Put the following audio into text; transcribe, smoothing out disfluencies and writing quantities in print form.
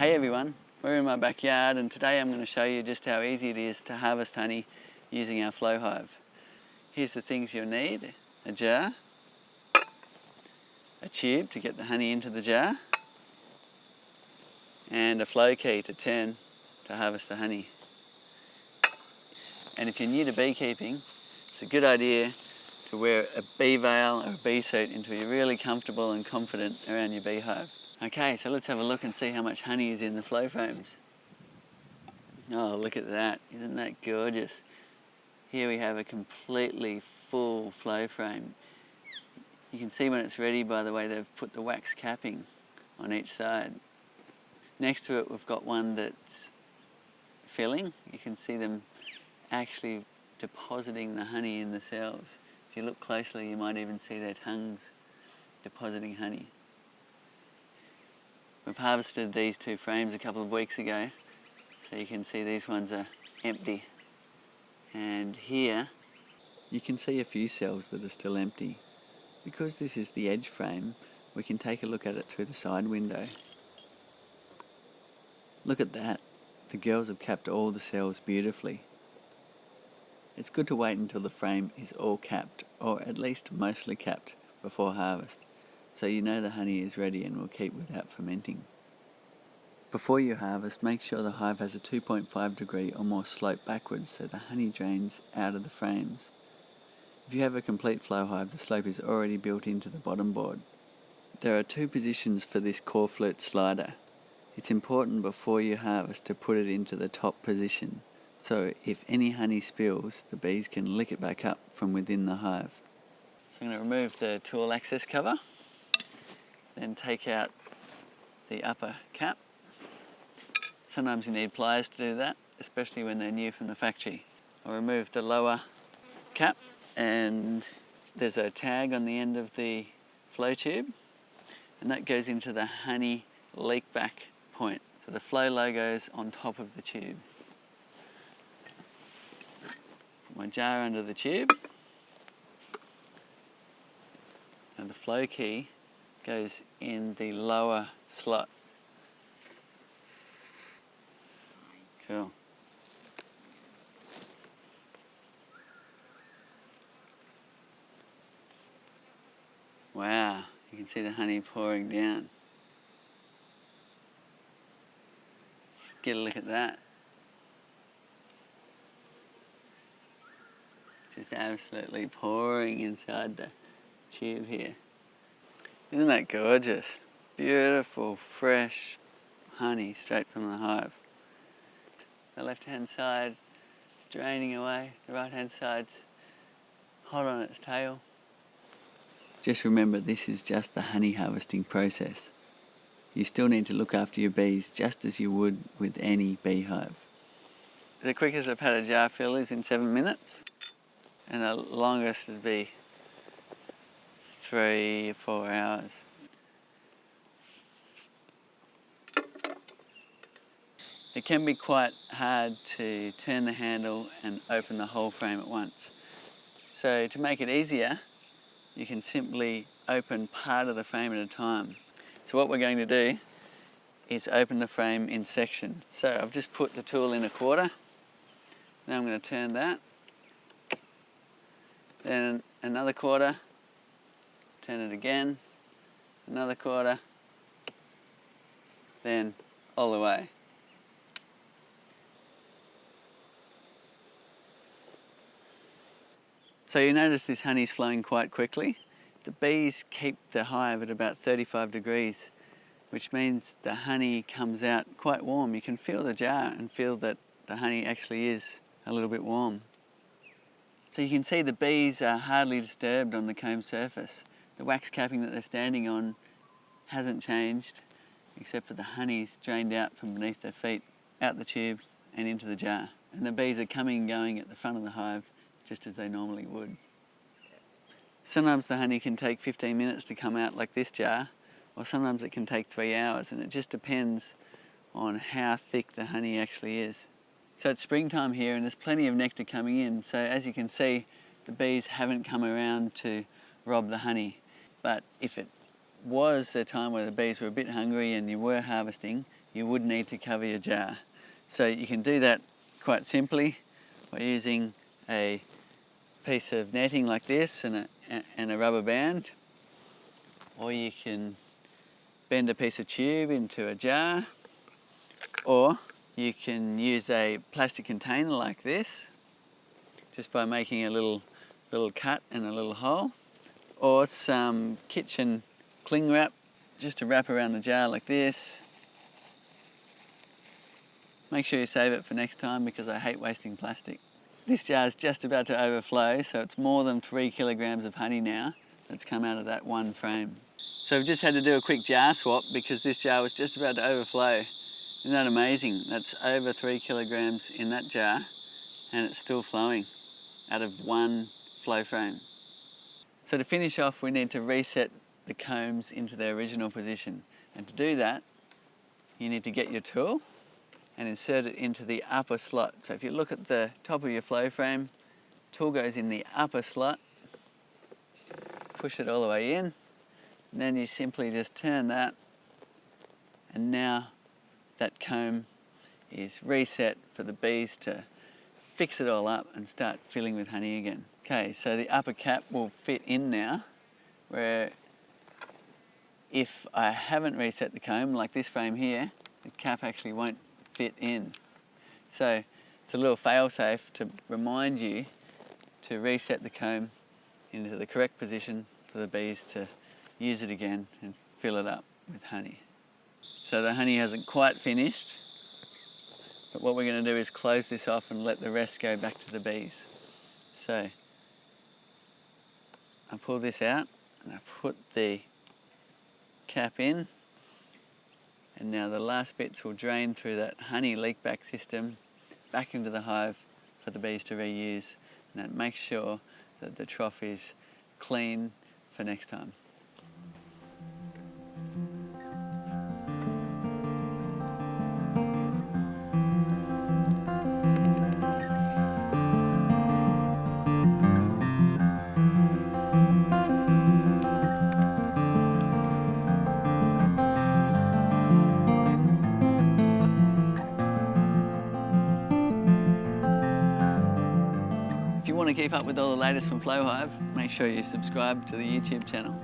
Hey everyone, we're in my backyard and today I'm going to show you just how easy it is to harvest honey using our flow hive. Here's the things you'll need: a jar, a tube to get the honey into the jar, and a flow key to turn to harvest the honey. And if you're new to beekeeping, it's a good idea to wear a bee veil or a bee suit until you're really comfortable and confident around your beehive. Okay, so let's have a look and see how much honey is in the flow frames. Oh, look at that. Isn't that gorgeous? Here we have a completely full flow frame. You can see when it's ready by the way they've put the wax capping on each side. Next to it we've got one that's filling. You can see them actually depositing the honey in the cells. If you look closely you might even see their tongues depositing honey. We've harvested these two frames a couple of weeks ago, so you can see these ones are empty. And here you can see a few cells that are still empty. Because this is the edge frame, we can take a look at it through the side window. Look at that. The girls have capped all the cells beautifully. It's good to wait until the frame is all capped, or at least mostly capped, before harvest, so you know the honey is ready and will keep without fermenting. Before you harvest, make sure the hive has a 2.5 degree or more slope backwards so the honey drains out of the frames. If you have a complete flow hive, the slope is already built into the bottom board. There are two positions for this core flute slider. It's important before you harvest to put it into the top position, so if any honey spills, the bees can lick it back up from within the hive. So I'm going to remove the tool access cover, then take out the upper cap. Sometimes you need pliers to do that, especially when they're new from the factory. I'll remove the lower cap, and there's a tag on the end of the flow tube, and that goes into the honey leak back point. So the flow logo's on top of the tube. Put my jar under the tube, and the flow key goes in the lower slot. Cool. Wow, you can see the honey pouring down. Get a look at that. Just absolutely pouring inside the tube here. Isn't that gorgeous? Beautiful, fresh honey straight from the hive. The left-hand side is draining away, the right-hand side's hot on its tail. Just remember, this is just the honey harvesting process. You still need to look after your bees just as you would with any beehive. The quickest I've had a jar fill is in 7 minutes, and the longest would be 3 or 4 hours. It can be quite hard to turn the handle and open the whole frame at once. So to make it easier, you can simply open part of the frame at a time. So what we're going to do is open the frame in sections. So I've just put the tool in a quarter. Now I'm going to turn that. Then another quarter. Turn it again. Another quarter. Then all the way. So you notice this honey's flowing quite quickly. The bees keep the hive at about 35 degrees, which means the honey comes out quite warm. You can feel the jar and feel that the honey actually is a little bit warm. So you can see the bees are hardly disturbed on the comb surface. The wax capping that they're standing on hasn't changed, except for the honey's drained out from beneath their feet, out the tube and into the jar. And the bees are coming and going at the front of the hive just as they normally would. Sometimes the honey can take 15 minutes to come out like this jar, or sometimes it can take 3 hours, and it just depends on how thick the honey actually is. So it's springtime here and there's plenty of nectar coming in, so as you can see, the bees haven't come around to rob the honey. But if it was a time where the bees were a bit hungry and you were harvesting, you would need to cover your jar. So you can do that quite simply by using a piece of netting like this and a rubber band, or you can bend a piece of tube into a jar, or you can use a plastic container like this just by making a little cut and a little hole, or some kitchen cling wrap just to wrap around the jar like this. Make sure you save it for next time because I hate wasting plastic. This jar is just about to overflow, so it's more than 3 kilograms of honey now that's come out of that one frame. So we've just had to do a quick jar swap because this jar was just about to overflow. Isn't that amazing? That's over 3 kilograms in that jar and it's still flowing out of one flow frame. So to finish off, we need to reset the combs into their original position. And to do that, you need to get your tool and insert it into the upper slot. So if you look at the top of your flow frame, tool goes in the upper slot, push it all the way in, and then you simply just turn that, and now that comb is reset for the bees to fix it all up and start filling with honey again. Okay, so the upper cap will fit in now, where if I haven't reset the comb, like this frame here, the cap actually won't fit in. So it's a little fail-safe to remind you to reset the comb into the correct position for the bees to use it again and fill it up with honey. So the honey hasn't quite finished, but what we're going to do is close this off and let the rest go back to the bees. So I pull this out and I put the cap in, and now the last bits will drain through that honey leak back system back into the hive for the bees to reuse, and that makes sure that the trough is clean for next time. If you want to keep up with all the latest from Flow Hive, make sure you subscribe to the YouTube channel.